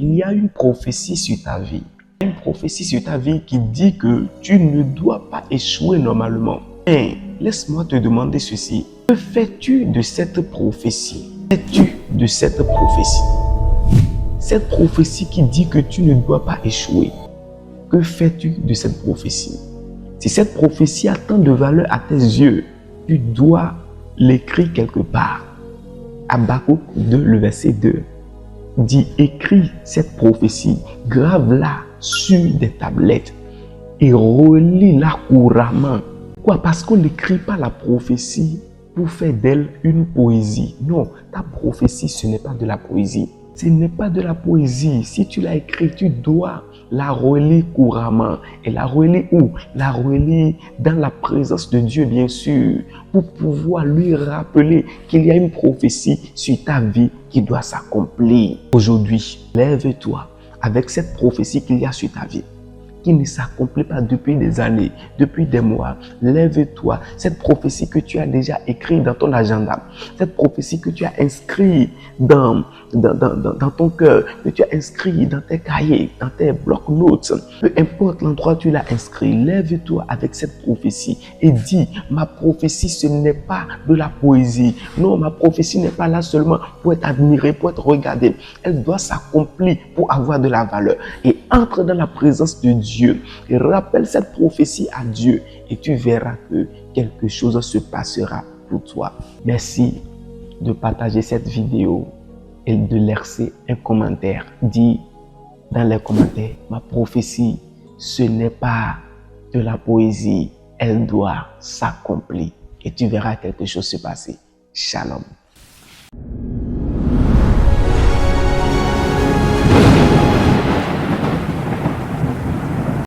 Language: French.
il y a une prophétie sur ta vie. Une prophétie sur ta vie qui dit que tu ne dois pas échouer normalement. Et laisse-moi te demander ceci. Que fais-tu de cette prophétie? Fais-tu de cette prophétie? Cette prophétie qui dit que tu ne dois pas échouer. Que fais-tu de cette prophétie? Si cette prophétie a tant de valeur à tes yeux, tu dois l'écrire quelque part. Habakkuk 2, le verset 2 dit: écris cette prophétie, grave-la sur des tablettes et relis-la couramment. Pourquoi? Parce qu'on n'écrit pas la prophétie pour faire d'elle une poésie. Non, ta prophétie, ce n'est pas de la poésie. Ce n'est pas de la poésie. Si tu l'as écrite, tu dois la relire couramment. Et la relire où? La relire dans la présence de Dieu, bien sûr, pour pouvoir lui rappeler qu'il y a une prophétie sur ta vie qui doit s'accomplir. Aujourd'hui, lève-toi avec cette prophétie qu'il y a sur ta vie, qui ne s'accomplit pas depuis des années, depuis des mois. Lève-toi. Cette prophétie que tu as déjà écrite dans ton agenda, cette prophétie que tu as inscrite dans ton cœur, que tu as inscrit dans tes cahiers, dans tes blocs-notes, peu importe l'endroit où tu l'as inscrit, lève-toi avec cette prophétie et dis: ma prophétie, ce n'est pas de la poésie. Non, ma prophétie n'est pas là seulement pour être admirée, pour être regardée. Elle doit s'accomplir pour avoir de la valeur. Et entre dans la présence de Dieu et rappelle cette prophétie à Dieu et tu verras que quelque chose se passera pour toi. Merci de partager cette vidéo et de laisser un commentaire. Dis dans les commentaires: ma prophétie, ce n'est pas de la poésie, elle doit s'accomplir. Et tu verras quelque chose se passer. Shalom.